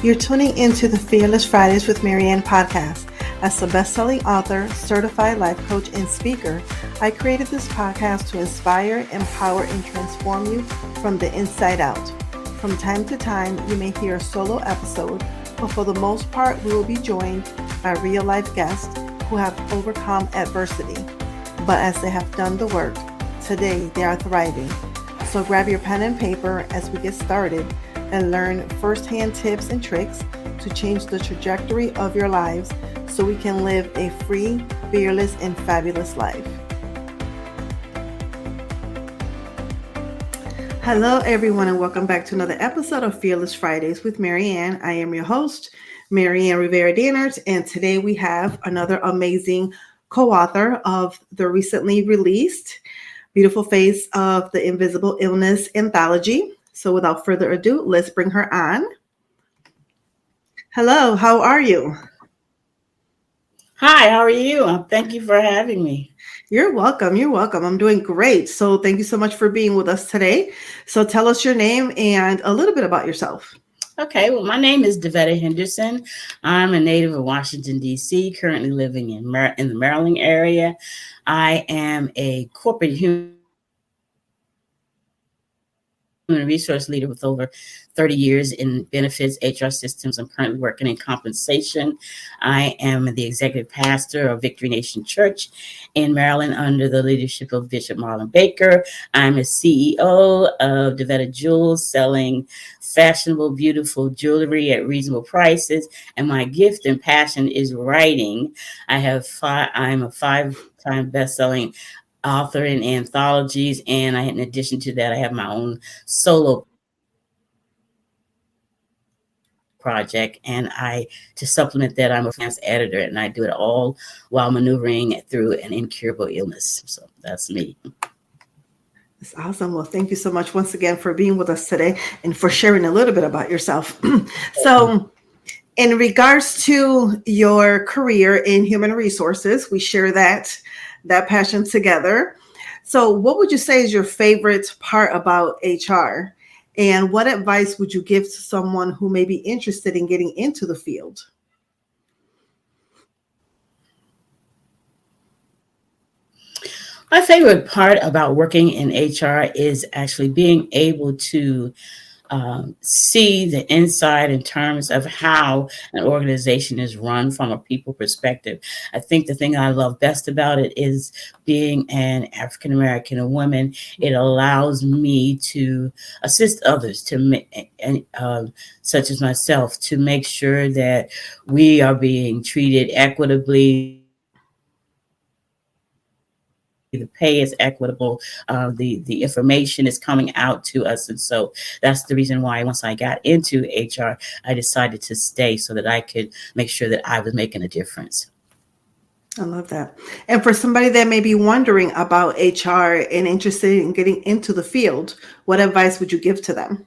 You're tuning into the Fearless Fridays with Maryann podcast. As a best-selling author, certified life coach, and speaker, I created this podcast to inspire, empower, and transform you from the inside out. From time to time, you may hear a solo episode, but for the most part, we will be joined by real-life guests who have overcome adversity. But as they have done the work, today they are thriving. So grab your pen and paper as we get started and learn firsthand tips and tricks to change the trajectory of your lives so we can live a free, fearless, and fabulous life. Hello, everyone, and welcome back to another episode of Fearless Fridays with Maryann. I am your host, Maryann Rivera-Dannert, and today we have another amazing co-author of the recently released Beautiful Face of the Invisible Illness anthology. So without further ado, let's bring her on. Hello, how are you? Hi, how are you? Thank you for having me. You're welcome. You're welcome. I'm doing great. So thank you so much for being with us today. So tell us your name and a little bit about yourself. Okay, well, my name is Davetta Henderson. I'm a native of Washington, D.C., currently living in the Maryland area. I am a corporate human resource leader with over 30 years in benefits, HR systems. I'm currently working in compensation. I am the executive pastor of Victory Nation Church in Maryland under the leadership of Bishop Marlon Baker. I'm a CEO of Davetta Jewels, selling fashionable, beautiful jewelry at reasonable prices. And my gift and passion is writing. I'm a 5-time best-selling author in anthologies, and in addition to that, I have my own solo project, and to supplement that, I'm a freelance editor, and I do it all while maneuvering through an incurable illness. So that's me. That's awesome. Well, thank you so much once again for being with us today and for sharing a little bit about yourself. So in regards to your career in human resources, we share that passion together. So what would you say is your favorite part about HR? And what advice would you give to someone who may be interested in getting into the field? My favorite part about working in HR is actually being able to see the inside in terms of how an organization is run from a people perspective. I think the thing I love best about it is being an African American woman. It allows me to assist others such as myself, to make sure that we are being treated equitably. The pay is equitable, the information is coming out to us. And so that's the reason why once I got into HR, I decided to stay so that I could make sure that I was making a difference. I love that. And for somebody that may be wondering about HR and interested in getting into the field, what advice would you give to them?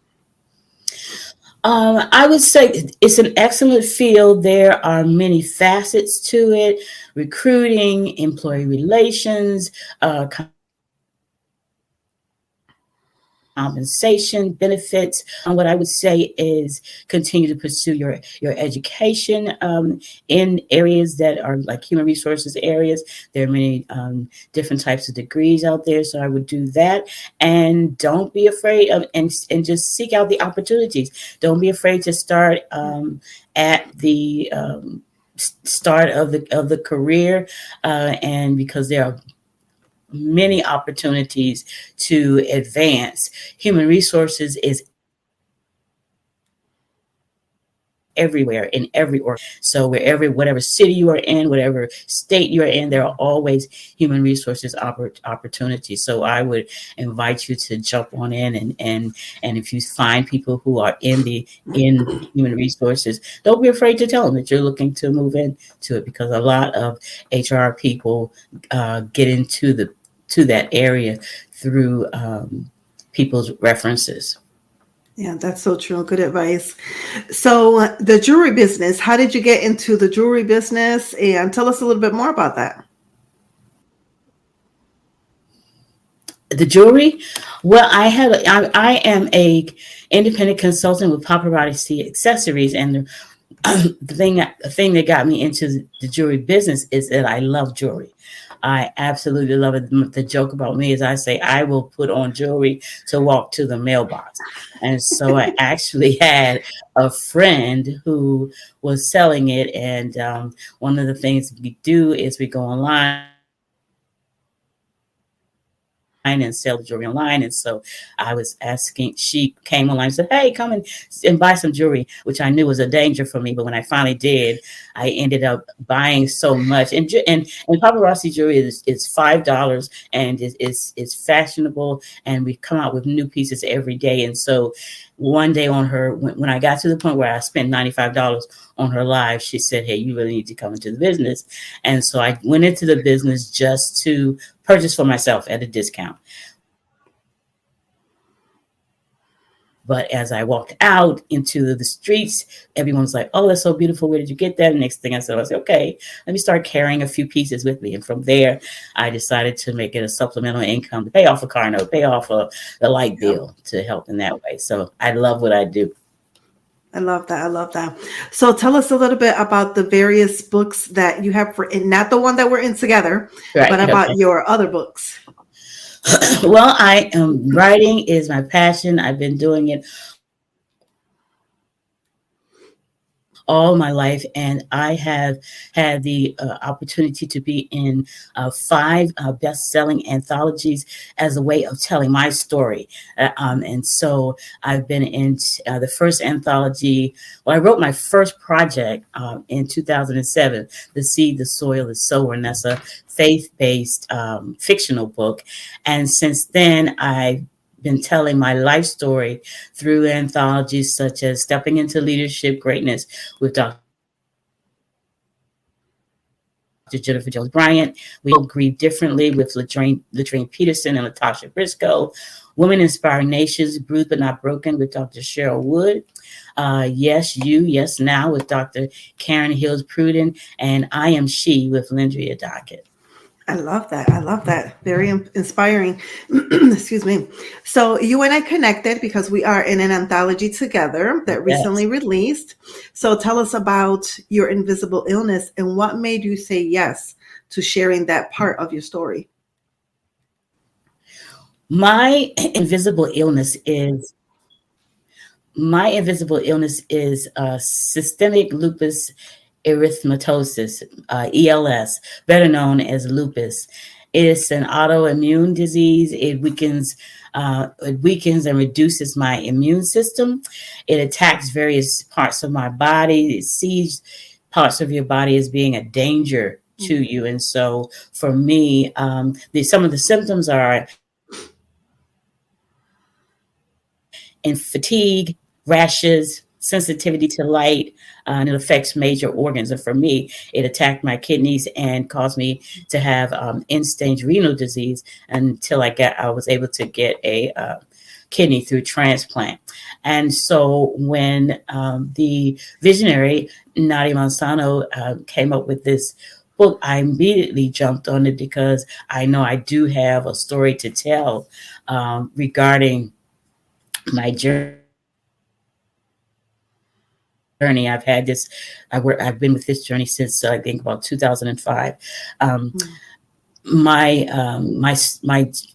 I would say it's an excellent field. There are many facets to it: recruiting, employee relations, compensation, benefits. What I would say is continue to pursue your education in areas that are like human resources areas. There are many different types of degrees out there, so I would do that. And don't be afraid of and just seek out the opportunities. Don't be afraid to start at the start of the career, and because there are many opportunities to advance. Human resources is everywhere in every org. So whatever city you are in, whatever state you are in, there are always human resources opportunities. So I would invite you to jump on in and if you find people who are in human resources, don't be afraid to tell them that you're looking to move into it, because a lot of HR people get into that area through people's references. Yeah, that's so true. Good advice. So the jewelry business, how did you get into the jewelry business? And tell us a little bit more about that. The jewelry. Well, I am a independent consultant with paparazzi accessories, and the thing that got me into the jewelry business is that I love jewelry. I absolutely love it. The joke about me is I say I will put on jewelry to walk to the mailbox. And so I actually had a friend who was selling it. And one of the things we do is we go online and sell the jewelry online. And so I was asking, she came online and said, hey, come and buy some jewelry, which I knew was a danger for me. But when I finally did, I ended up buying so much. And paparazzi jewelry is $5 and it's fashionable. And we come out with new pieces every day. And so one day on her, when I got to the point where I spent $95 on her live, she said, hey, you really need to come into the business. And so I went into the business just to purchase for myself at a discount. But as I walked out into the streets, everyone's like, oh, that's so beautiful. Where did you get that? And next thing I said, okay, let me start carrying a few pieces with me. And from there, I decided to make it a supplemental income to pay off a car note, pay off the light bill to help in that way. So I love what I do. I love that. I love that. So tell us a little bit about the various books that you have for, and not the one that we're in together, Right. but about your other books. Well, writing is my passion. I've been doing it all my life, and I have had the opportunity to be in 5 best-selling anthologies as a way of telling my story. And so I've been in the first anthology. Well, I wrote my first project in 2007, The Seed, the Soil, the Sower, and that's a faith-based fictional book. And since then, I've been telling my life story through anthologies such as Stepping into Leadership Greatness with Dr. Jennifer Jones Bryant. We All Grieve Differently with Latrine Peterson and Latasha Briscoe. Women Inspiring Nations, Bruised But Not Broken with Dr. Cheryl Wood. Yes, You, Yes Now with Dr. Karen Hills Pruden. And I Am She with Lindria Dockett. I love that. I love that. Very inspiring. Excuse me. So you and I connected because we are in an anthology together that recently released. So tell us about your invisible illness and what made you say yes to sharing that part of your story. My invisible illness is systemic lupus erythematosus, ELS, better known as lupus. It's an autoimmune disease. It weakens and reduces my immune system. It attacks various parts of my body. It sees parts of your body as being a danger to you. And so for me, some of the symptoms are in fatigue, rashes, sensitivity to light, and it affects major organs. And for me, it attacked my kidneys and caused me to have end-stage renal disease until I was able to get a kidney through transplant. And so when the visionary Nadia Monsanto came up with this book, I immediately jumped on it because I know I do have a story to tell regarding my journey. I've been with this journey since I think about 2005. My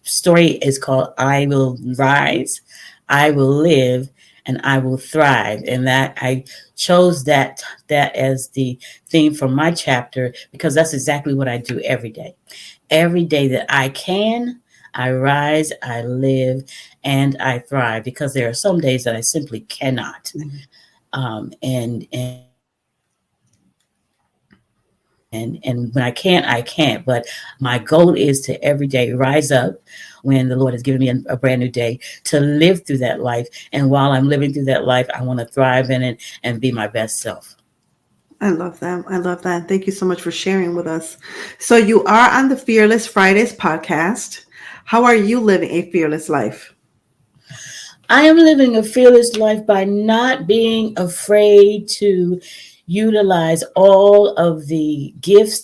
story is called I Will Rise, I Will Live, and I Will Thrive. And that I chose that as the theme for my chapter because that's exactly what I do every day. Every day that I can, I rise, I live, and I thrive, because there are some days that I simply cannot. And when I can't. But my goal is to every day rise up when the Lord has given me a brand new day to live through that life. And while I'm living through that life, I want to thrive in it and be my best self. I love that. I love that. Thank you so much for sharing with us. So you are on the Fearless Fridays podcast. How are you living a fearless life? I am living a fearless life by not being afraid to utilize all of the gifts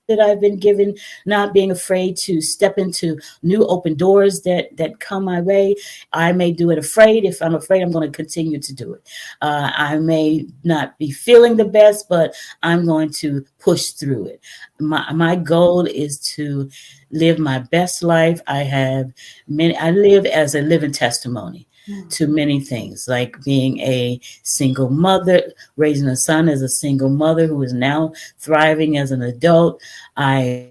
that that I've been given, not being afraid to step into new open doors that come my way. I may do it afraid. If I'm afraid, I'm going to continue to do it. I may not be feeling the best, but I'm going to push through it. My goal is to live my best life. I live as a living testimony to many things, like being a single mother, raising a son as a single mother who is now thriving as an adult. I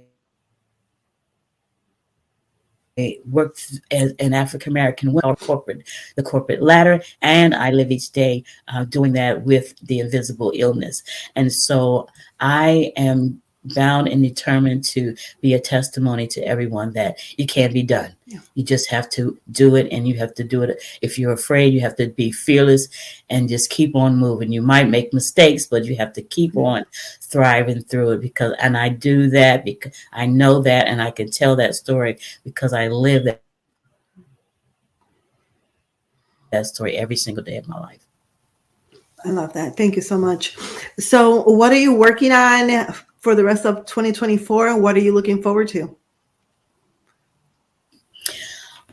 worked as an African American woman, the corporate ladder, and I live each day doing that with the invisible illness. And so I am bound and determined to be a testimony to everyone that it can be done. Yeah. You just have to do it, and you have to do it. If you're afraid, you have to be fearless and just keep on moving. You might make mistakes, but you have to keep on thriving through it, and I do that because I know that, and I can tell that story because I live that story every single day of my life. I love that. Thank you so much. So what are you working on for the rest of 2024? What are you looking forward to?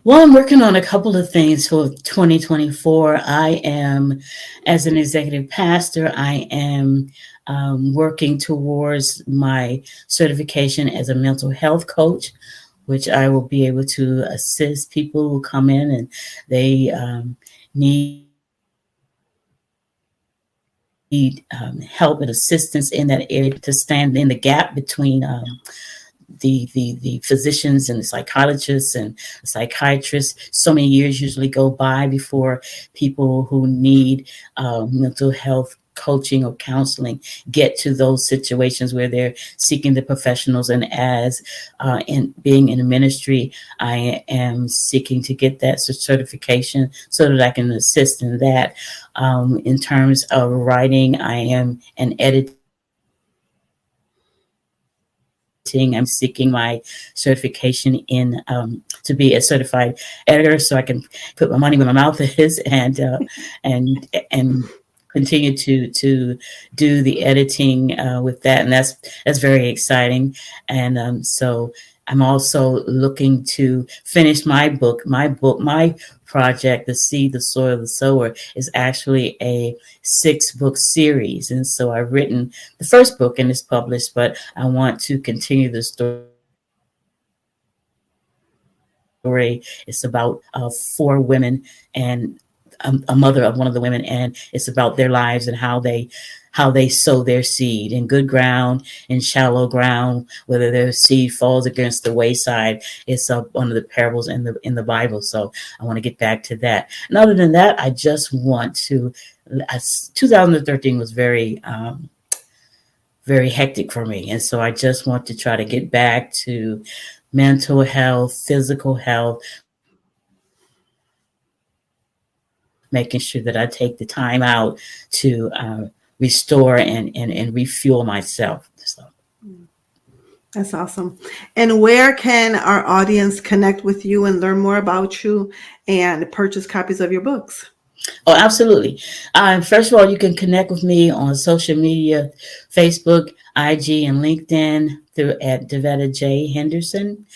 Well, I'm working on a couple of things for 2024. I am, as an executive pastor, I am working towards my certification as a mental health coach, which I will be able to assist people who come in and they need help and assistance in that area, to stand in the gap between the physicians and the psychologists and the psychiatrists. So many years usually go by before people who need mental health coaching or counseling get to those situations where they're seeking the professionals. And as in being in a ministry, I am seeking to get that certification so that I can assist in that. In terms of writing, I am an editor. I'm seeking my certification in to be a certified editor, so I can put my money where my mouth is and continue to do the editing with that, and that's very exciting. And so I'm also looking to finish my book. My project, The Seed, the Soil, the Sower, is actually a 6-book series. And so I've written the first book and it's published, but I want to continue the story. It's about 4 women and a mother of one of the women, and it's about their lives and how they sow their seed in good ground, in shallow ground, whether their seed falls against the wayside. It's one of the parables in the Bible. So I want to get back to that. And other than that, I just want to. 2013 was very very hectic for me, and so I just want to try to get back to mental health, physical health, making sure that I take the time out to restore and refuel myself. So. That's awesome. And where can our audience connect with you and learn more about you and purchase copies of your books? Oh, absolutely. First of all, you can connect with me on social media, Facebook, IG, and LinkedIn at Davetta J. Henderson.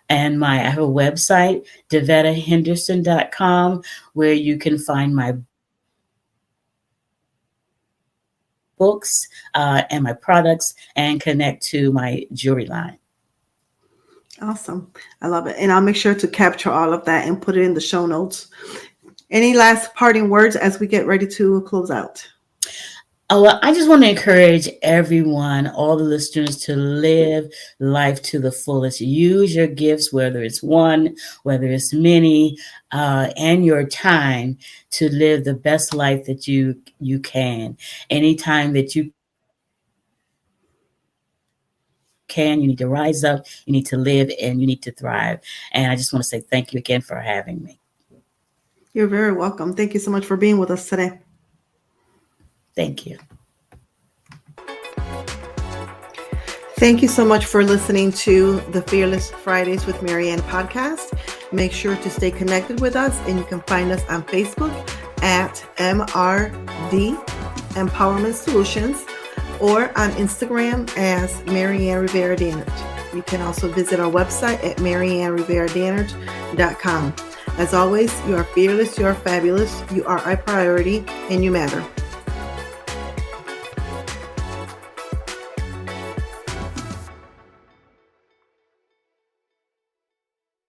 And I have a website, DavettaHenderson.com, where you can find my books and my products and connect to my jewelry line. Awesome. I love it. And I'll make sure to capture all of that and put it in the show notes. Any last parting words as we get ready to close out? Well, I just want to encourage everyone, all the listeners, to live life to the fullest. Use your gifts, whether it's one, whether it's many, and your time to live the best life that you can. Anytime that you can, you need to rise up, you need to live, and you need to thrive. And I just want to say thank you again for having me. You're very welcome. Thank you so much for being with us today. Thank you. Thank you so much for listening to the Fearless Fridays with Maryann podcast. Make sure to stay connected with us, and you can find us on Facebook at MRD Empowerment Solutions, or on Instagram as Maryann Rivera Dannert. You can also visit our website at MaryannRiveraDannert.com. As always, you are fearless, you are fabulous, you are a priority, and you matter.